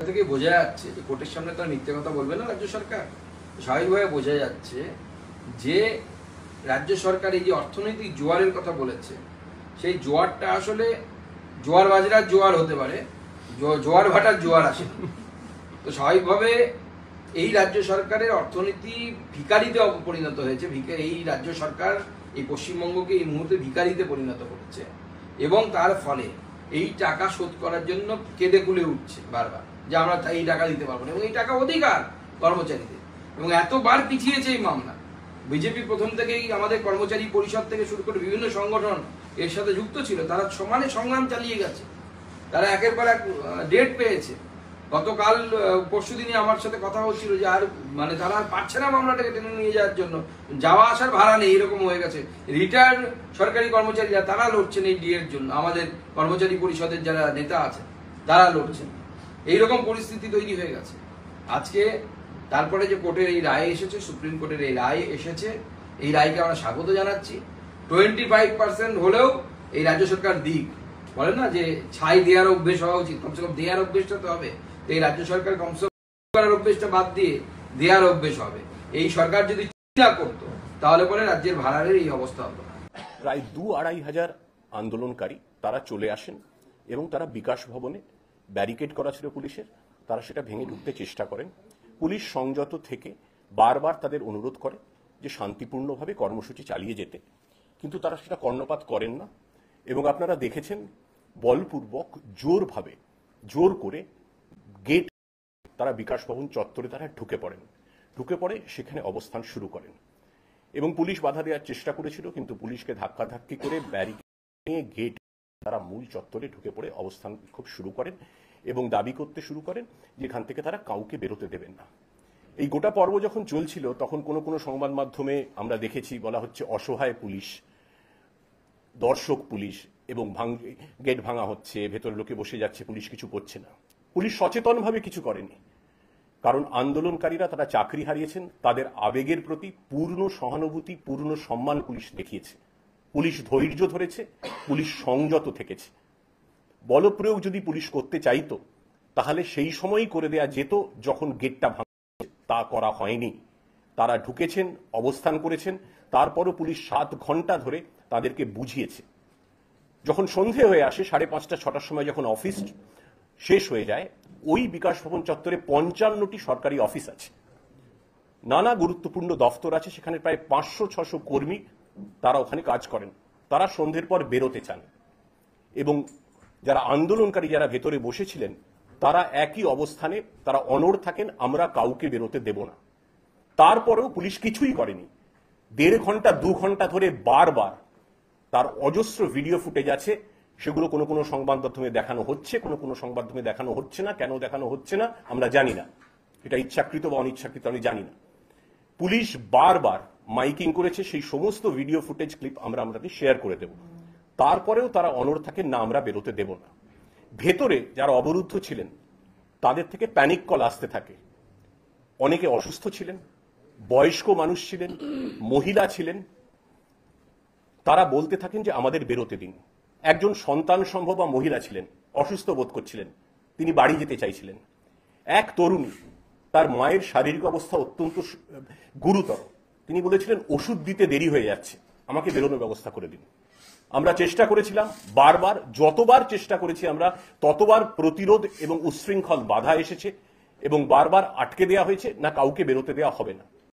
থেকে বোঝা যাচ্ছে যে কোর্টের সামনে তো আর মিথ্যে কথা বলবে না রাজ্য সরকার। স্বাভাবিকভাবে বোঝা যাচ্ছে যে রাজ্য সরকার এই যে অর্থনৈতিক জোয়ারের কথা বলেছে, সেই জোয়ারটা আসলে জোয়ার বাজরার জোয়ার হতে পারে, জোয়ার ভাটার জোয়ার আসে। তো স্বাভাবিকভাবে এই রাজ্য সরকারের অর্থনীতি ভিখারিতে পরিণত হয়েছে। এই রাজ্য সরকার এই পশ্চিমবঙ্গকে এই মুহূর্তে ভিখারিতে পরিণত করেছে এবং তার ফলে এই টাকা শোধ করার জন্য কেঁদে কুলে উঠছে বারবার যে আমরা এই টাকা দিতে পারবো না, এবং এই টাকা অধিকার কর্মচারীদের। এবং এতবার পিছিয়েছে এই মামলা। বিজেপি প্রথম থেকেই আমাদের কর্মচারী পরিষদ থেকে শুরু করে বিভিন্ন সংগঠন এর সাথে যুক্ত ছিল, তারা সমানে সংগ্রাম চালিয়ে গেছে, তারা একের পর এক ডেট পেয়েছে। গতকাল পরশুদিনই আমার সাথে কথা হচ্ছিল যে আর মানে তারা আর পারছে না মামলাটাকে টেনে নিয়ে যাওয়ার জন্য, যাওয়া আসার ভাড়া নেই, এরকম হয়ে গেছে। রিটায়ার্ড সরকারি কর্মচারীরা তারা লড়ছেন এই ডিএর জন্য, আমাদের কর্মচারী পরিষদের যারা নেতা আছেন তারা লড়ছেন। এইরকম পরিস্থিতি তৈরি হয়ে গেছে আজকে। তারপরে যে কোর্টের এই রায় এসেছে, সুপ্রিম কোর্টের এই রায় এসেছে, এই রায়কে আমরা স্বাগত জানাচ্ছি। 25% হলেও এই রাজ্য সরকার দিক, বলে না যে ছাই দেওয়ার অভ্যেস হওয়া উচিত, কমসে কম দেওয়ার অভ্যেসটা তো হবে। এই রাজ্য সরকার কমসে কম অভ্যেসটা বাদ দিয়ে দেওয়ার অভ্যেস হবে। এই সরকার যদি না করতো তাহলে পরে রাজ্যের ভাড়ার এই অবস্থা হতো না। প্রায় 2-2.5 হাজার আন্দোলনকারী তারা চলে আসেন এবং তারা বিকাশ ভবনে ব্যারিকেড করা ছিল পুলিশের, তারা সেটা ভেঙে ঢুকতে চেষ্টা করেন। পুলিশ সংযত থেকে বারবার তাদের অনুরোধ করে যে শান্তিপূর্ণভাবে কর্মসূচি চালিয়ে যেতে, কিন্তু তারা সেটা কর্ণপাত করেন না। এবং আপনারা দেখেছেন বলপূর্বক জোর করে গেট তারা বিকাশ ভবন চত্বরে তারা ঢুকে পড়ে সেখানে অবস্থান শুরু করেন। এবং পুলিশ বাধা দেওয়ার চেষ্টা করেছিল, কিন্তু পুলিশকে ধাক্কাধাক্কি করে ব্যারিকেড নিয়ে গেট তারা মূল চত্বরে ঢুকে পড়ে অবস্থান বিক্ষোভ শুরু করেন এবং দাবি করতে শুরু করেন যেখান থেকে তারা কাউকে বেরোতে দেবেন না। এই গোটা পর্ব যখন চলছিল তখন কোনো সংবাদ মাধ্যমে আমরা দেখেছি বলা হচ্ছে অসহায় পুলিশ, দর্শক পুলিশ, এবং গেট ভাঙা হচ্ছে, ভেতরে লোকে বসে যাচ্ছে, পুলিশ কিছু করছে না। পুলিশ সচেতনভাবে কিছু করেনি, কারণ আন্দোলনকারীরা তারা চাকরি হারিয়েছেন, তাদের আবেগের প্রতি পূর্ণ সহানুভূতি, পূর্ণ সম্মান পুলিশ দেখিয়েছে। পুলিশ ধৈর্য ধরেছে, পুলিশ সংযত থেকেছে। বলপ্রয়োগ যদি পুলিশ করতে চাইতো তাহলে সেই সময়ই করে দেয়া যেত যখন গেটটা ভাঙছে, তা করা হয়নি। তারা ঢুকেছেন, অবস্থান করেছেন, তারপরও পুলিশ 7 ঘন্টা ধরে তাদেরকে বুঝিয়েছে। যখন সন্ধে হয়ে আসে 5:30-6টার সময় যখন অফিস শেষ হয়ে যায়, ওই বিকাশ ভবন চত্বরে 55টি সরকারি অফিস আছে, নানা গুরুত্বপূর্ণ দফতর আছে, সেখানে প্রায় 500-600 কর্মী তারা ওখানে কাজ করেন। তারা সন্ধ্যের পর বেরোতে চান এবং যারা আন্দোলনকারী যারা ভেতরে বসেছিলেন তারা একই অবস্থানে তারা অনড় থাকেন, আমরা কাউকে বেরোতে দেব না। তারপরেও পুলিশ কিছুই করেনি। 1.5 ঘন্টা 2 ঘন্টা ধরে বারবার তার অজস্র ভিডিও ফুটেজ আছে, সেগুলো কোনো সংবাদ মাধ্যমে দেখানো হচ্ছে, কোনো সংবাদ মাধ্যমে দেখানো হচ্ছে না। কেন দেখানো হচ্ছে না আমরা জানি না, এটা ইচ্ছাকৃত বা অনিচ্ছাকৃত আমি জানি না। পুলিশ বারবার মাইকিং করেছে, সেই সমস্ত ভিডিও ফুটেজ ক্লিপ আমরা আপনাদের শেয়ার করে দেব। তারপরেও তারা অনড় থাকেন, না আমরা বেরোতে দেব না। ভেতরে যারা অবরুদ্ধ ছিলেন তাদের থেকে প্যানিক কল আসতে থাকে। অনেকে অসুস্থ ছিলেন, বয়স্ক মানুষ ছিলেন, মহিলা ছিলেন, তারা বলতে থাকেন যে আমাদের বেরোতে দিন। একজন সন্তান সম্ভব বা মহিলা ছিলেন, অসুস্থ বোধ করছিলেন, তিনি বাড়ি যেতে চাইছিলেন। এক তরুণী, তার মায়ের শারীরিক অবস্থা অত্যন্ত গুরুতর, তিনি বলেছিলেন ওষুধ দিতে দেরি হয়ে যাচ্ছে, আমাকে বেরোনোর ব্যবস্থা করে দিন। আমরা চেষ্টা করেছিলাম বারবার, যতবার চেষ্টা করেছি আমরা ততবার প্রতিরোধ এবং উচ্ছৃঙ্খল বাধা এসেছে এবং বারবার আটকে দেওয়া হয়েছে, না কাউকে বেরোতে দেওয়া হবে না।